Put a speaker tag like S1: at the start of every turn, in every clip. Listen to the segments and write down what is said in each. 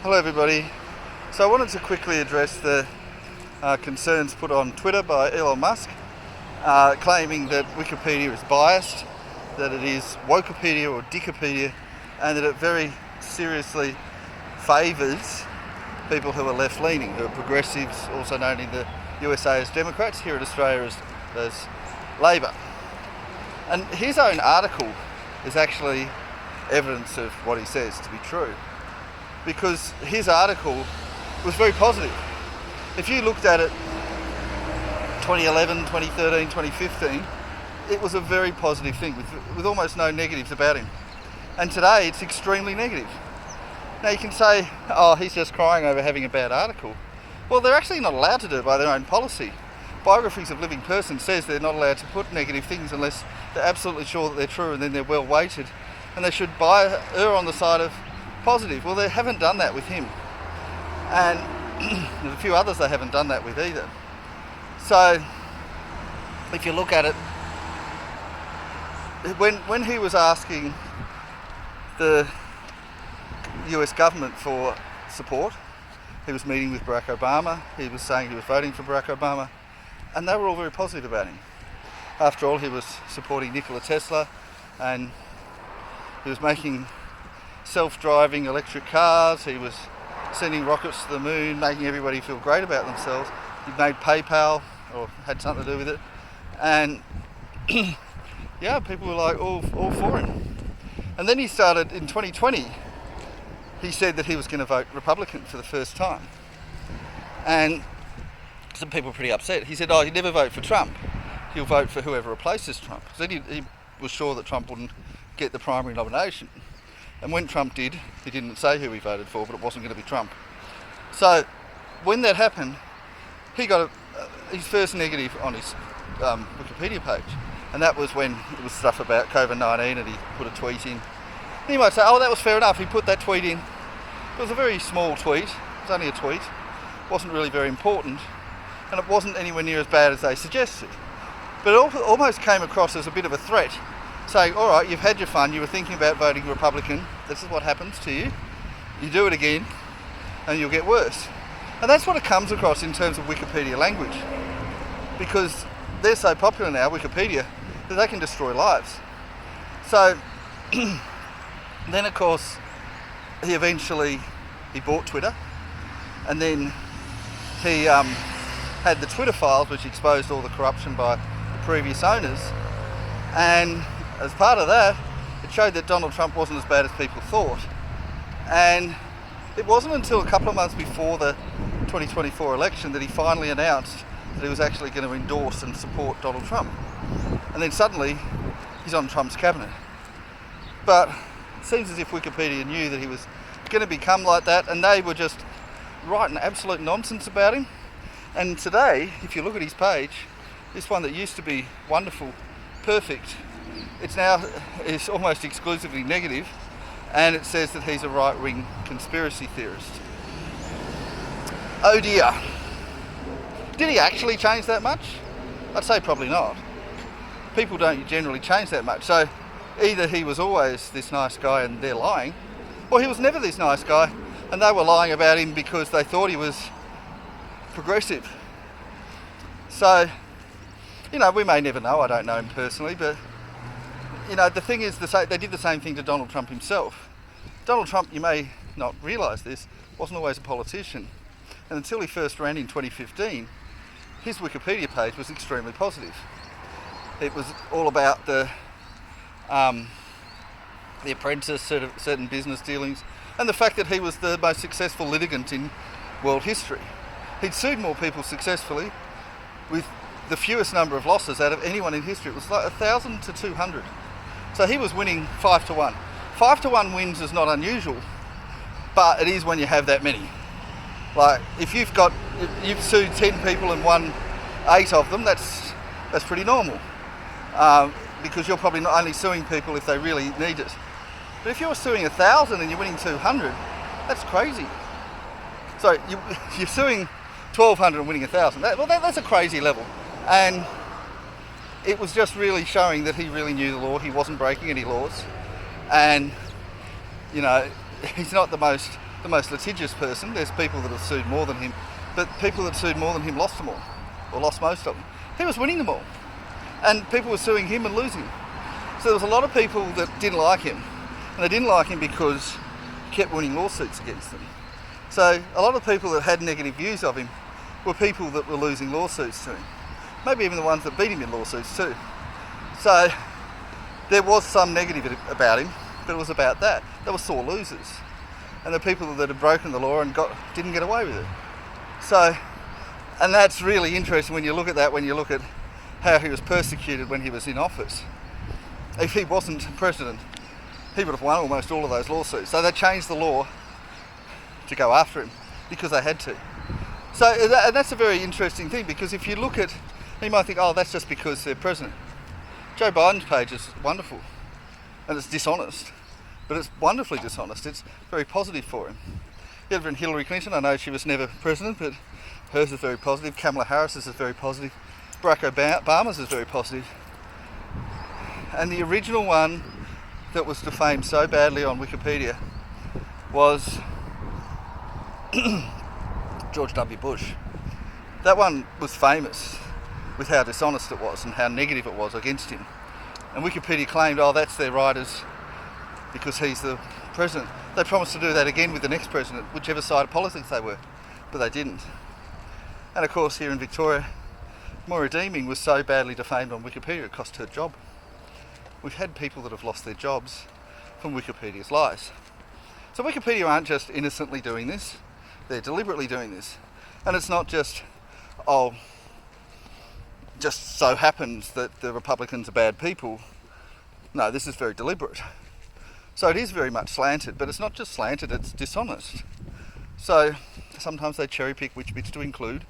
S1: Hello everybody. So I wanted to quickly address the concerns put on Twitter by Elon Musk, claiming that Wikipedia is biased, that it is Wokepedia or Dickopedia, and that it very seriously favours people who are left-leaning, who are progressives, also known in the USA as Democrats, here in Australia as Labor. And his own article is actually evidence of what he says to be true, because his article was very positive. If you looked at it 2011, 2013, 2015, it was a very positive thing with almost no negatives about him. And today it's extremely negative. Now you can say, oh, he's just crying over having a bad article. Well, they're actually not allowed to do it by their own policy. Biographies of Living Persons says they're not allowed to put negative things unless they're absolutely sure that they're true and then they're well weighted. And they should err on the side of positive. Well, they haven't done that with him. And there's a few others they haven't done that with either. So, if you look at it, when he was asking the US government for support, he was meeting with Barack Obama, he was saying he was voting for Barack Obama, and they were all very positive about him. After all, he was supporting Nikola Tesla, and he was making self-driving electric cars, he was sending rockets to the moon, making everybody feel great about themselves. He made PayPal, or had something to do with it, and yeah, people were like all for him. And then he started, in 2020, he said that he was going to vote Republican for the first time. And some people were pretty upset. He said, oh, he'd never vote for Trump. He'll vote for whoever replaces Trump. So he was sure that Trump wouldn't get the primary nomination. And when Trump did, he didn't say who he voted for, but it wasn't going to be Trump. So when that happened, he got his first negative on his Wikipedia page. And that was when it was stuff about COVID-19 and he put a tweet in. And you might say, oh, that was fair enough, he put that tweet in. It was a very small tweet, it was only a tweet. It wasn't really very important, and it wasn't anywhere near as bad as they suggested. But it almost came across as a bit of a threat, saying, all right, you've had your fun, you were thinking about voting Republican, this is what happens to you. You do it again, and you'll get worse. And that's what it comes across in terms of Wikipedia language. Because they're so popular now, Wikipedia, that they can destroy lives. So, then of course, he bought Twitter, and then he had the Twitter files which exposed all the corruption by the previous owners, and as part of that, it showed that Donald Trump wasn't as bad as people thought. And it wasn't until a couple of months before the 2024 election that he finally announced that he was actually going to endorse and support Donald Trump. And then suddenly, he's on Trump's cabinet. But it seems as if Wikipedia knew that he was going to become like that, and they were just writing absolute nonsense about him. And today, if you look at his page, this one that used to be wonderful, perfect, it's almost exclusively negative, and it says that he's a right-wing conspiracy theorist. Oh dear. Did he actually change that much? I'd say probably not. People don't generally change that much. So either he was always this nice guy and they're lying, or he was never this nice guy and they were lying about him because they thought he was progressive. So, we may never know. I don't know him personally, but the thing is, they did the same thing to Donald Trump himself. Donald Trump, you may not realise this, wasn't always a politician. And until he first ran in 2015, his Wikipedia page was extremely positive. It was all about the Apprentice, certain business dealings, and the fact that he was the most successful litigant in world history. He'd sued more people successfully with the fewest number of losses out of anyone in history. It was like 1,000 to 200. So he was winning 5-1. 5-1 wins is not unusual, but it is when you have that many. Like if you've sued 10 people and won 8 of them, that's pretty normal. Because you're probably not only suing people if they really need it. But if you're suing 1,000 and you're winning 200, that's crazy. So you're suing 1,200 and winning 1,000. That's a crazy level. And it was just really showing that he really knew the law. He wasn't breaking any laws. And, he's not the most the most litigious person. There's people that have sued more than him, but people that sued more than him lost them all, or lost most of them. He was winning them all, and people were suing him and losing. So there was a lot of people that didn't like him, and they didn't like him because he kept winning lawsuits against them. So a lot of people that had negative views of him were people that were losing lawsuits to him. Maybe even the ones that beat him in lawsuits too. So there was some negative about him, but it was about that. They were sore losers. And the people that had broken the law and didn't get away with it. So, and that's really interesting when you look at that, when you look at how he was persecuted when he was in office. If he wasn't president, he would have won almost all of those lawsuits. So they changed the law to go after him because they had to. So and that's a very interesting thing, because if you look at, you might think, oh, that's just because they're president. Joe Biden's page is wonderful, and it's dishonest, but it's wonderfully dishonest. It's very positive for him. Even Hillary Clinton, I know she was never president, but hers is very positive. Kamala Harris's is very positive. Barack Obama's is very positive. And the original one that was defamed so badly on Wikipedia was George W. Bush. That one was famous with how dishonest it was and how negative it was against him. And Wikipedia claimed, oh, that's their writers because he's the president. They promised to do that again with the next president, whichever side of politics they were, but they didn't. And of course, here in Victoria, Moira Deeming was so badly defamed on Wikipedia it cost her job. We've had people that have lost their jobs from Wikipedia's lies. So Wikipedia aren't just innocently doing this, they're deliberately doing this. And it's not just, oh, just so happens that the Republicans are bad people. No, this is very deliberate. So it is very much slanted, but it's not just slanted, it's dishonest. So sometimes they cherry pick which bits to include.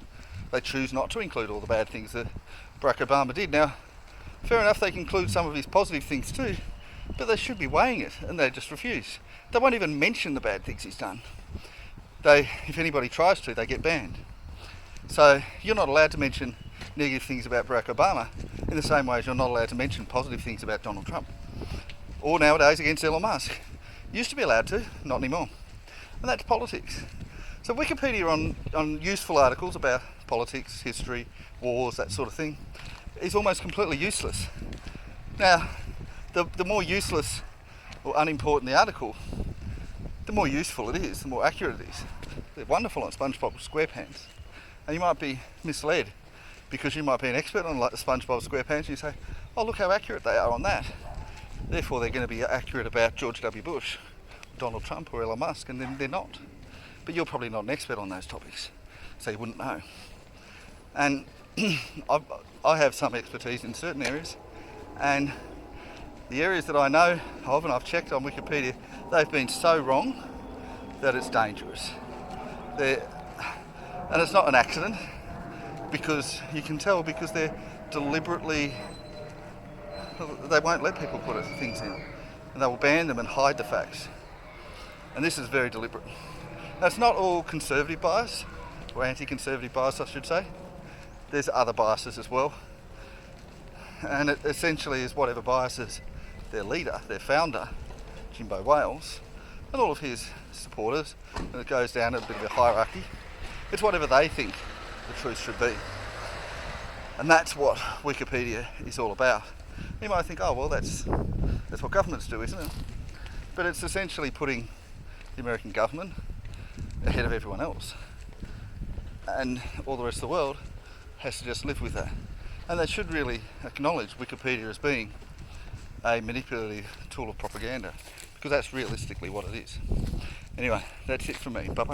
S1: They choose not to include all the bad things that Barack Obama did. Now, fair enough, they can include some of his positive things too, but they should be weighing it, and they just refuse. They won't even mention the bad things he's done. If anybody tries to, they get banned. So you're not allowed to mention negative things about Barack Obama in the same way as you're not allowed to mention positive things about Donald Trump. Or nowadays against Elon Musk. Used to be allowed to, not anymore. And that's politics. So Wikipedia on useful articles about politics, history, wars, that sort of thing, is almost completely useless. Now, the more useless or unimportant the article, the more useful it is, the more accurate it is. They're wonderful on SpongeBob SquarePants. And you might be misled because you might be an expert on like the SpongeBob SquarePants and you say, oh, look how accurate they are on that. Therefore, they're going to be accurate about George W. Bush, Donald Trump or Elon Musk, and then they're not. But you're probably not an expert on those topics, so you wouldn't know. And I have some expertise in certain areas, and the areas that I know of, and I've checked on Wikipedia, they've been so wrong that it's dangerous. And it's not an accident, because you can tell because they're deliberately, they won't let people put things in, and they will ban them and hide the facts. And this is very deliberate. Now, it's not all conservative bias, or anti-conservative bias I should say. There's other biases as well. And it essentially is whatever biases their leader, their founder, Jimbo Wales, and all of his supporters, and it goes down a bit of a hierarchy. It's whatever they think the truth should be. And that's what Wikipedia is all about. You might think, oh, well, that's what governments do, isn't it? But it's essentially putting the American government ahead of everyone else. And all the rest of the world has to just live with that. And they should really acknowledge Wikipedia as being a manipulative tool of propaganda, because that's realistically what it is. Anyway, that's it from me. Bye-bye.